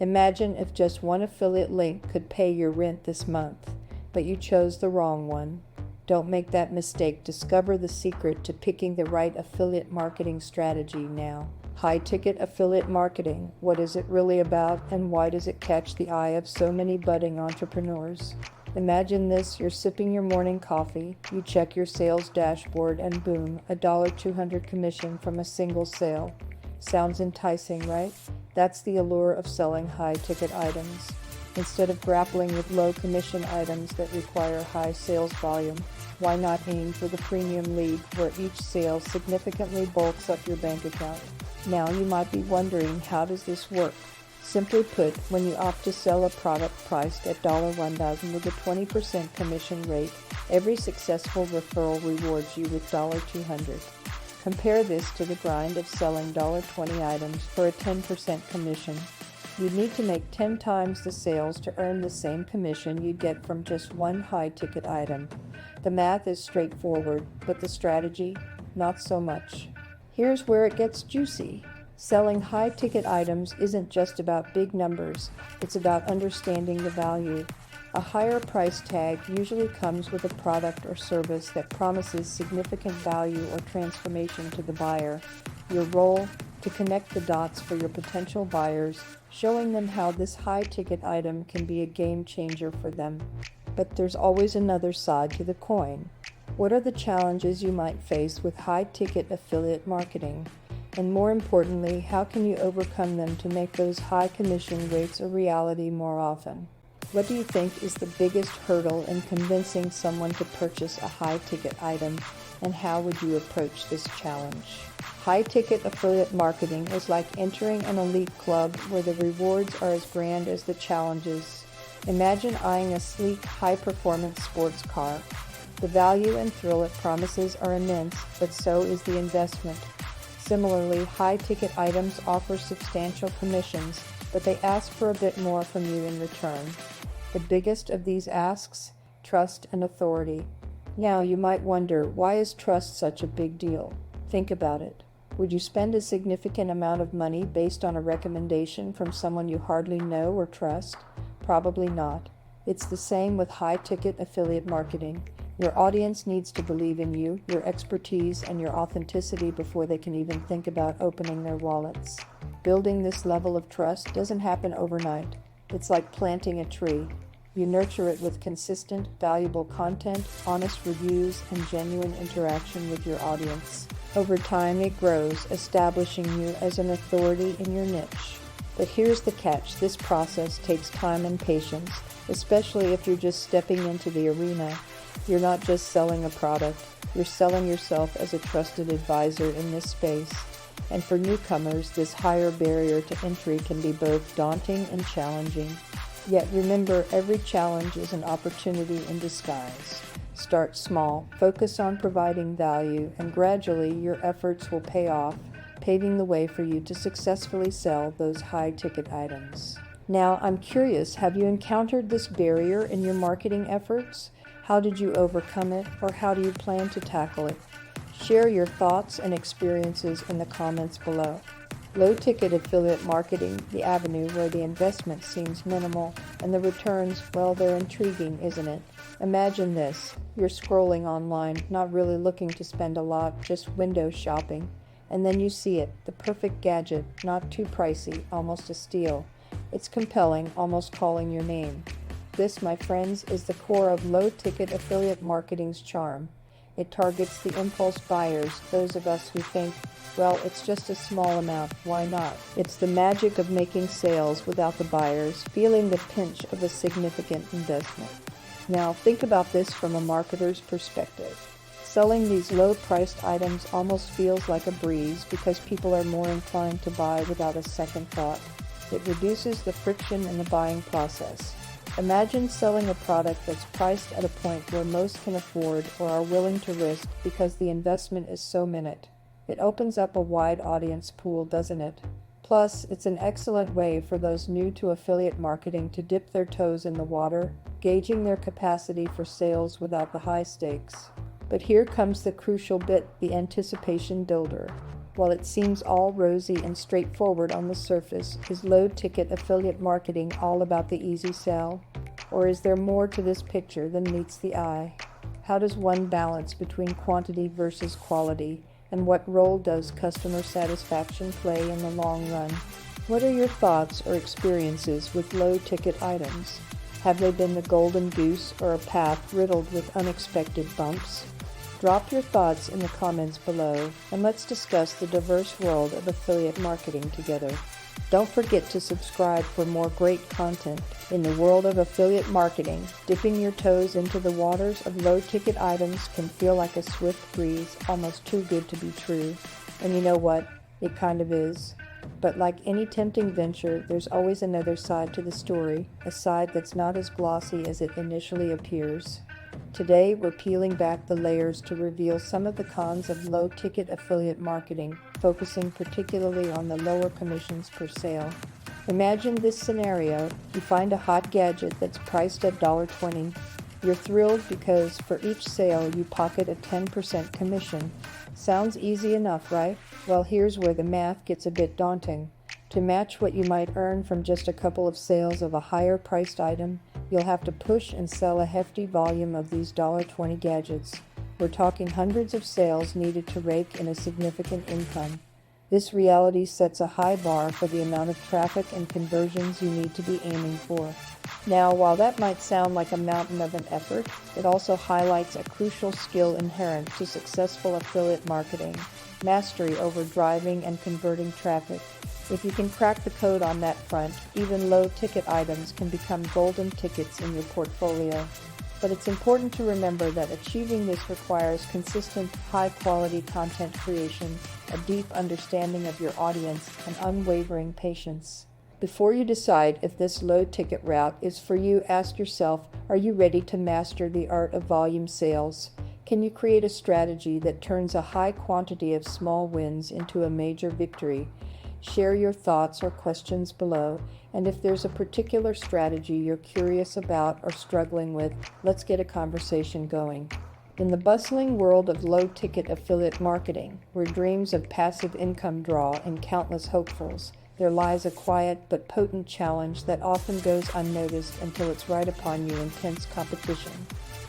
Imagine if just one affiliate link could pay your rent this month, but you chose the wrong one. Don't make that mistake. Discover the secret to picking the right affiliate marketing strategy now. High-ticket affiliate marketing. What is it really about, and why does it catch the eye of so many budding entrepreneurs? Imagine this: you're sipping your morning coffee, you check your sales dashboard, and boom, a $200 commission from a single sale. Sounds enticing, right? That's the allure of selling high-ticket items. Instead of grappling with low-commission items that require high sales volume, why not aim for the premium lead where each sale significantly bulks up your bank account? Now you might be wondering, how does this work? Simply put, when you opt to sell a product priced at $1,000 with a 20% commission rate, every successful referral rewards you with $200. Compare this to the grind of selling $20 items for a 10% commission. You'd need to make 10 times the sales to earn the same commission you'd get from just one high-ticket item. The math is straightforward, but the strategy, not so much. Here's where it gets juicy. Selling high-ticket items isn't just about big numbers, it's about understanding the value. A higher price tag usually comes with a product or service that promises significant value or transformation to the buyer. Your role: to connect the dots for your potential buyers, showing them how this high-ticket item can be a game changer for them. But there's always another side to the coin. What are the challenges you might face with high-ticket affiliate marketing? And more importantly, how can you overcome them to make those high commission rates a reality more often? What do you think is the biggest hurdle in convincing someone to purchase a high-ticket item, and how would you approach this challenge? High-ticket affiliate marketing is like entering an elite club where the rewards are as grand as the challenges. Imagine eyeing a sleek, high-performance sports car. The value and thrill it promises are immense, but so is the investment. Similarly, high-ticket items offer substantial commissions, but they ask for a bit more from you in return. The biggest of these asks: trust and authority. Now you might wonder, why is trust such a big deal? Think about it. Would you spend a significant amount of money based on a recommendation from someone you hardly know or trust? Probably not. It's the same with high-ticket affiliate marketing. Your audience needs to believe in you, your expertise, and your authenticity before they can even think about opening their wallets. Building this level of trust doesn't happen overnight. It's like planting a tree. You nurture it with consistent, valuable content, honest reviews, and genuine interaction with your audience. Over time, it grows, establishing you as an authority in your niche. But here's the catch: this process takes time and patience, especially if you're just stepping into the arena. You're not just selling a product, you're selling yourself as a trusted advisor in this space. And for newcomers, this higher barrier to entry can be both daunting and challenging. Yet remember, every challenge is an opportunity in disguise. Start small, focus on providing value, and gradually your efforts will pay off, paving the way for you to successfully sell those high-ticket items. Now, I'm curious, have you encountered this barrier in your marketing efforts? How did you overcome it, or how do you plan to tackle it? Share your thoughts and experiences in the comments below. Low-ticket affiliate marketing, the avenue where the investment seems minimal and the returns, well, they're intriguing, isn't it? Imagine this: you're scrolling online, not really looking to spend a lot, just window shopping. And then you see it, the perfect gadget, not too pricey, almost a steal. It's compelling, almost calling your name. This, my friends, is the core of low-ticket affiliate marketing's charm. It targets the impulse buyers, those of us who think, well, it's just a small amount, why not? It's the magic of making sales without the buyers feeling the pinch of a significant investment. Now, think about this from a marketer's perspective. Selling these low-priced items almost feels like a breeze because people are more inclined to buy without a second thought. It reduces the friction in the buying process. Imagine selling a product that's priced at a point where most can afford or are willing to risk because the investment is so minute. It opens up a wide audience pool, doesn't it? Plus, it's an excellent way for those new to affiliate marketing to dip their toes in the water, gauging their capacity for sales without the high stakes. But here comes the crucial bit, the anticipation builder. While it seems all rosy and straightforward on the surface, is low-ticket affiliate marketing all about the easy sell? Or is there more to this picture than meets the eye? How does one balance between quantity versus quality, and what role does customer satisfaction play in the long run? What are your thoughts or experiences with low-ticket items? Have they been the golden goose or a path riddled with unexpected bumps? Drop your thoughts in the comments below, and let's discuss the diverse world of affiliate marketing together. Don't forget to subscribe for more great content. In the world of affiliate marketing, dipping your toes into the waters of low-ticket items can feel like a swift breeze, almost too good to be true. And you know what? It kind of is. But like any tempting venture, there's always another side to the story, a side that's not as glossy as it initially appears. Today, we're peeling back the layers to reveal some of the cons of low-ticket affiliate marketing, focusing particularly on the lower commissions per sale. Imagine this scenario. You find a hot gadget that's priced at $1.20. You're thrilled because for each sale you pocket a 10% commission. Sounds easy enough, right? Well, here's where the math gets a bit daunting. To match what you might earn from just a couple of sales of a higher priced item, you'll have to push and sell a hefty volume of these $1.20 gadgets. We're talking hundreds of sales needed to rake in a significant income. This reality sets a high bar for the amount of traffic and conversions you need to be aiming for. Now, while that might sound like a mountain of an effort, it also highlights a crucial skill inherent to successful affiliate marketing: mastery over driving and converting traffic. If you can crack the code on that front, even low-ticket items can become golden tickets in your portfolio. But it's important to remember that achieving this requires consistent, high-quality content creation, a deep understanding of your audience, and unwavering patience. Before you decide if this low-ticket route is for you, ask yourself, are you ready to master the art of volume sales? Can you create a strategy that turns a high quantity of small wins into a major victory? Share your thoughts or questions below, and if there's a particular strategy you're curious about or struggling with, let's get a conversation going. In the bustling world of low-ticket affiliate marketing, where dreams of passive income draw in countless hopefuls, there lies a quiet but potent challenge that often goes unnoticed until it's right upon you: intense competition.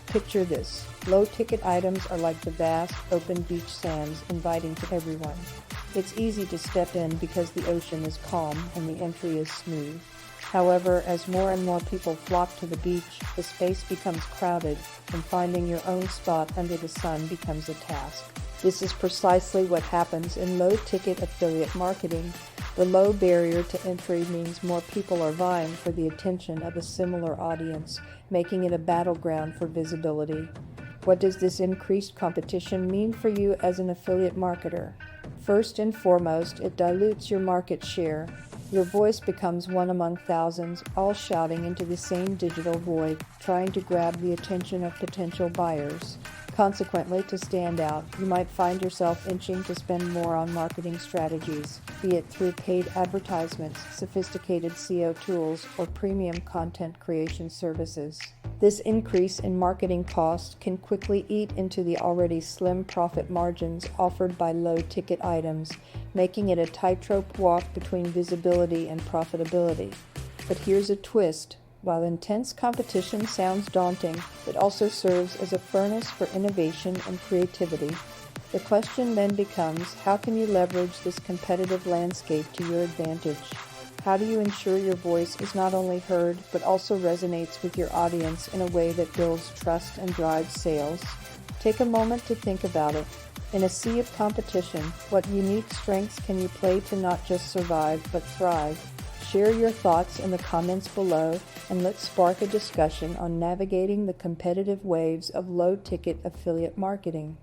Picture this. Low-ticket items are like the vast, open beach sands, inviting to everyone. It's easy to step in because the ocean is calm and the entry is smooth. However, as more and more people flock to the beach, the space becomes crowded, and finding your own spot under the sun becomes a task. This is precisely what happens in low-ticket affiliate marketing. The low barrier to entry means more people are vying for the attention of a similar audience, making it a battleground for visibility. What does this increased competition mean for you as an affiliate marketer? First and foremost, it dilutes your market share. Your voice becomes one among thousands, all shouting into the same digital void, trying to grab the attention of potential buyers. Consequently, to stand out, you might find yourself inching to spend more on marketing strategies, be it through paid advertisements, sophisticated SEO tools, or premium content creation services. This increase in marketing costs can quickly eat into the already slim profit margins offered by low-ticket items, making it a tightrope walk between visibility and profitability. But here's a twist. While intense competition sounds daunting, it also serves as a furnace for innovation and creativity. The question then becomes, how can you leverage this competitive landscape to your advantage? How do you ensure your voice is not only heard, but also resonates with your audience in a way that builds trust and drives sales? Take a moment to think about it. In a sea of competition, what unique strengths can you play to not just survive, but thrive? Share your thoughts in the comments below, and let's spark a discussion on navigating the competitive waves of low-ticket affiliate marketing.